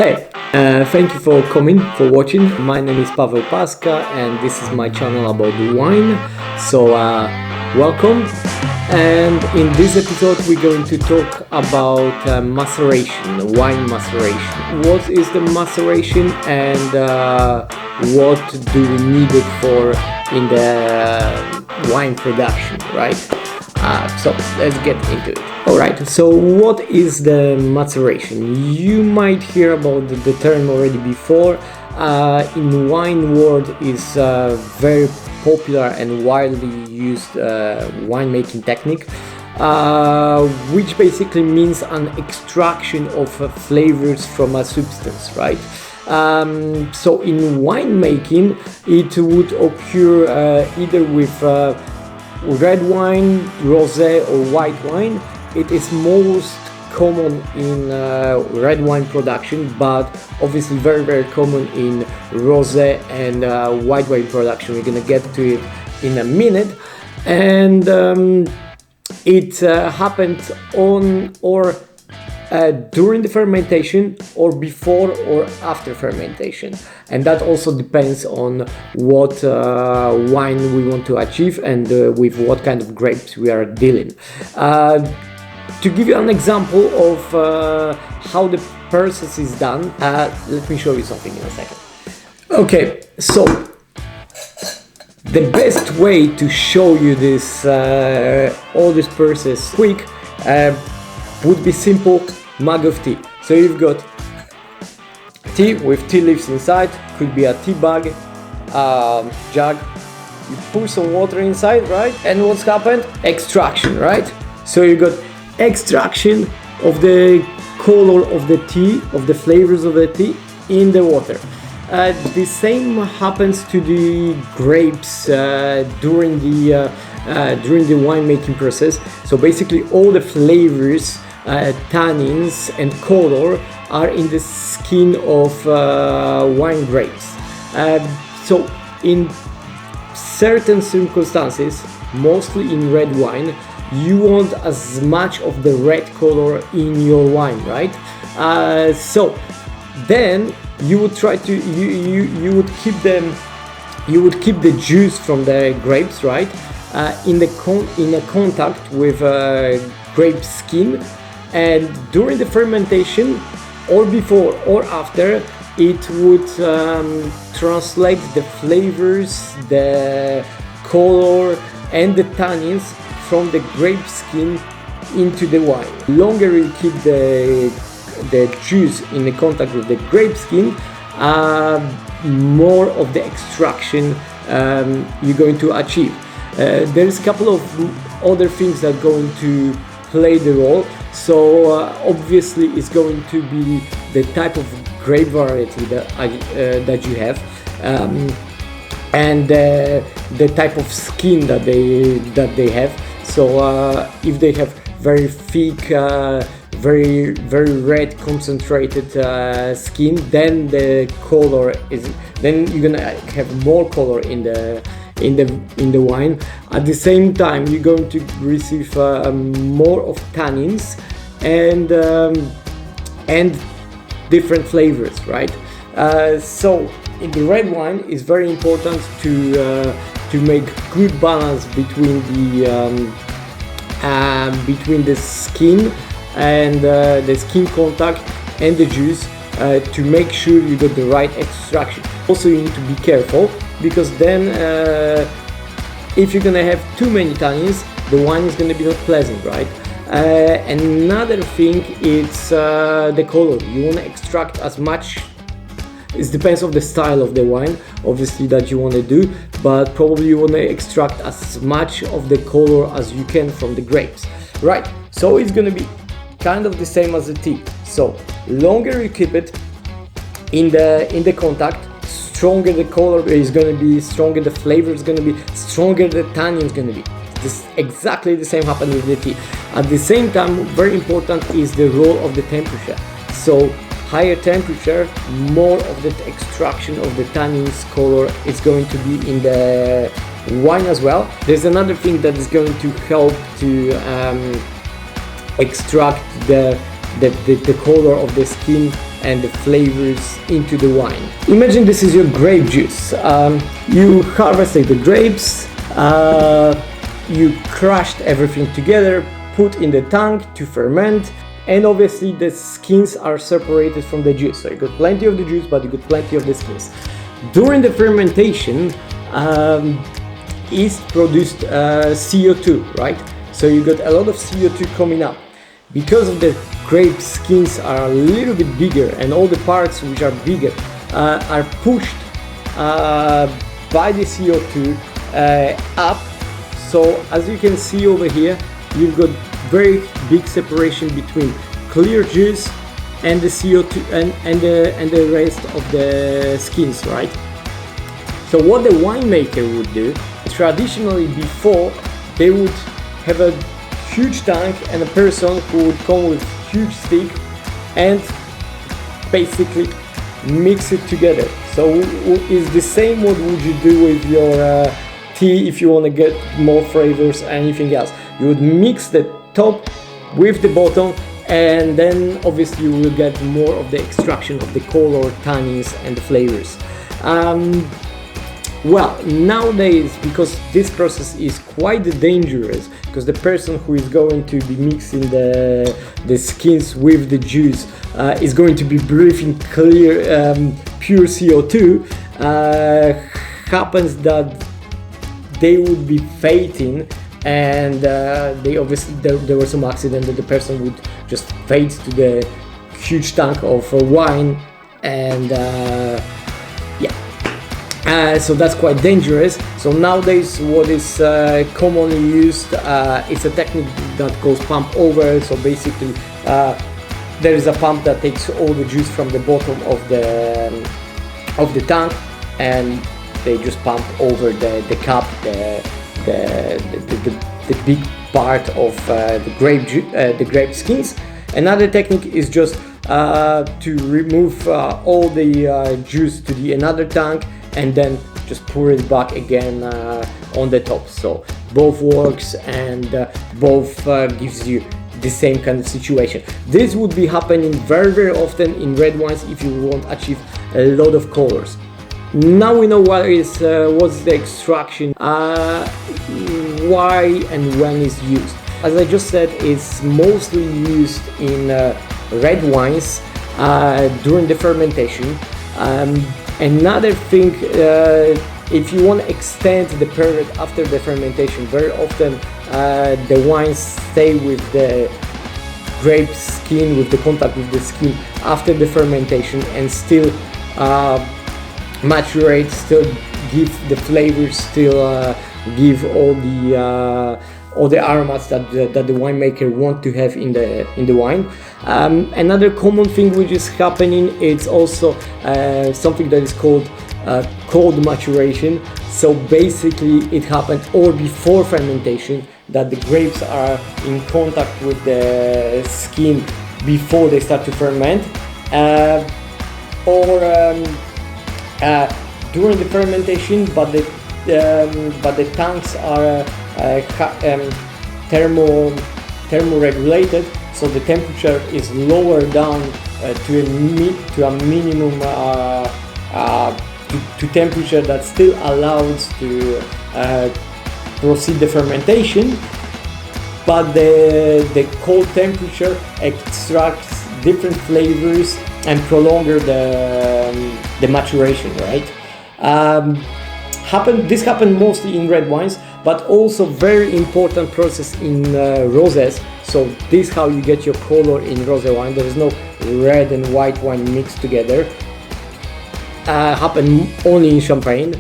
Hey, thank you for coming, for watching. My name is Paweł Paska and this is my channel about wine. So welcome. And in this episode we're going to talk about maceration, wine maceration. What is the maceration and what do we need it for in the wine production, right? So let's get into it. Alright, so what is the maceration? You might hear about the term already before. In wine world is very popular and widely used winemaking technique, which basically means an extraction of flavors from a substance, right? So in winemaking it would occur either with red wine, rosé or white wine. It is most common in red wine production, but obviously very common in rosé and white wine production. We're gonna get to it in a minute. And it happens on or during the fermentation or before or after fermentation, and that also depends on what wine we want to achieve and with what kind of grapes we are dealing. To give you an example of how the process is done, let me show you something in a second. Okay, so the best way to show you this all this process quick would be simple mug of tea. So you've got tea with tea leaves inside, could be a tea bag, jug. You pour some water inside, right? And what's happened? Extraction, right? So you got extraction of the color of the tea, of the flavors of the tea in the water. The same happens to the grapes during the winemaking process. So basically all the flavors, tannins and color are in the skin of wine grapes. So in certain circumstances, mostly in red wine, you want as much of the red color in your wine, right? So then you would try to you would keep the juice from the grapes, right, in a contact with grape skin, and during the fermentation or before or after it would translate the flavors, the color and the tannins from the grape skin into the wine. The longer you keep the juice in the contact with the grape skin, more of the extraction you're going to achieve. There is a couple of other things that are going to play the role. So obviously it's going to be the type of grape variety that you have, and the type of skin that they have. So if they have very thick, very red concentrated skin, then the color is, then you're gonna have more color in the wine. At the same time, you're going to receive more of tannins and different flavors, right? So in the red wine, it's very important to make good balance between the skin and the skin contact and the juice to make sure you got the right extraction. Also, you need to be careful because then if you're gonna have too many tannins, the wine is gonna be not pleasant, right? Another thing is the color. You want to extract as much. It depends on the style of the wine, obviously, that you want to do, but probably you want to extract as much of the color as you can from the grapes, right? So it's going to be kind of the same as the tea. So longer you keep it in the contact, stronger the color is going to be, stronger the flavor is going to be, stronger the tannin is going to be. This exactly the same happens with the tea. At the same time, very important is the role of the temperature. So higher temperature, more of the extraction of the tannins color is going to be in the wine as well. There's another thing that is going to help to extract the color of the skin and the flavors into the wine. Imagine this is your grape juice. You harvested the grapes, you crushed everything together, put in the tank to ferment, and obviously the skins are separated from the juice. So you got plenty of the juice, but you got plenty of the skins. During the fermentation, yeast produced CO2, right? So you got a lot of CO2 coming up. Because of the grape skins are a little bit bigger, and all the parts which are bigger are pushed by the CO2 up. So as you can see over here, you've got very big separation between clear juice and the CO2 and the rest of the skins, right? So what the winemaker would do, traditionally before, they would have a huge tank and a person who would come with huge stick and basically mix it together. So it's the same what would you do with your tea if you want to get more flavors and anything else. You would mix the top with the bottom, and then obviously you will get more of the extraction of the color, tannins and the flavors. Well, nowadays, because this process is quite dangerous, because the person who is going to be mixing the skins with the juice is going to be breathing clear, pure CO2, happens that they would be fainting, and they obviously there was some accident that the person would just fade to the huge tank of wine, and so that's quite dangerous. So nowadays what is commonly used is a technique that goes pump over. So basically there is a pump that takes all the juice from the bottom of the tank, and they just pump over the cup, the big part of the grape skins. Another technique is just to remove all the juice to the another tank and then just pour it back again on the top. So both works, and both gives you the same kind of situation. This would be happening very often in red wines if you want to achieve a lot of colors. Now we know what's the extraction, why and when it's used. As I just said, it's mostly used in red wines during the fermentation. Another thing, if you want to extend the period after the fermentation, very often the wines stay with the grape skin, with the contact with the skin after the fermentation, and still maturate, still give the flavors, still give all the aromas that the winemaker want to have in the wine. Another common thing which is happening, it's also something that is called cold maturation. So basically it happened or before fermentation, that the grapes are in contact with the skin before they start to ferment, or during the fermentation, but the tanks are thermoregulated, so the temperature is lower down to a minimum to temperature that still allows to proceed the fermentation, but the cold temperature extracts different flavors and prolongs the maturation, right? This happened mostly in red wines, but also very important process in rosés. So this is how you get your color in rosé wine. There is no red and white wine mixed together. Happen only in Champagne.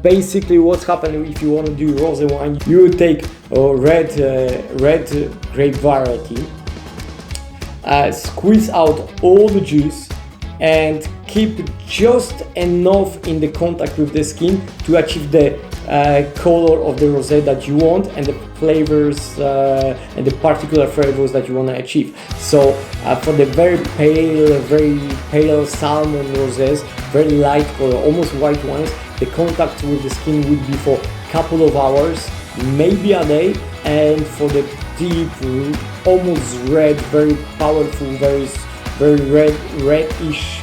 Basically what's happening if you want to do rosé wine, you take red grape variety, squeeze out all the juice and keep just enough in the contact with the skin to achieve the color of the rosé that you want and the flavors and the particular flavors that you want to achieve. So for the very pale salmon rosés, very light color, almost white wines, the contact with the skin would be for a couple of hours, maybe a day. And for the deep, almost red, very powerful, very very reddish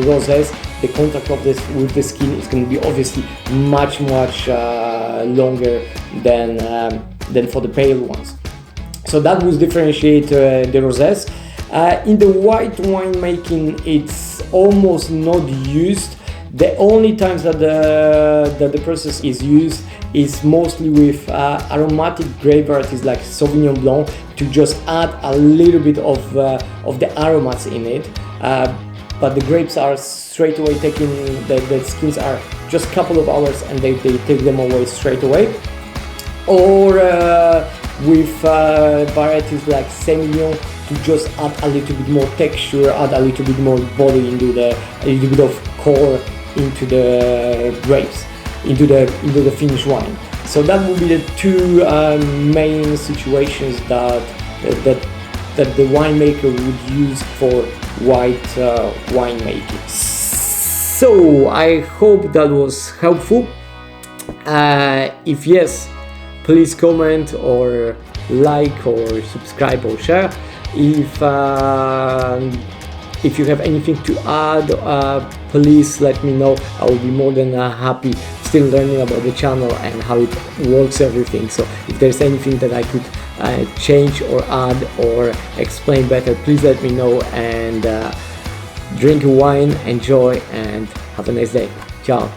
roses, the contact of this with the skin is going to be obviously much longer than for the pale ones. So that would differentiate the roses. In the white winemaking, it's almost not used. The only times that the process is used is mostly with aromatic grape varieties like Sauvignon Blanc, to just add a little bit of the aromas in it. But the grapes are straight away taken, the skins are just a couple of hours and they take them away straight away. Or with varieties like Semillon, to just add a little bit more texture, add a little bit more body into a little bit of core into the grapes, into the finished wine. So that would be the two main situations that the winemaker would use for white winemaking. So I hope that was helpful. If yes, please comment or like or subscribe or share. If you have anything to add, please let me know. I will be more than happy, still learning about the channel and how it works, everything. So if there's anything that I could change or add or explain better, please let me know. And drink wine, enjoy, and have a nice day. Ciao.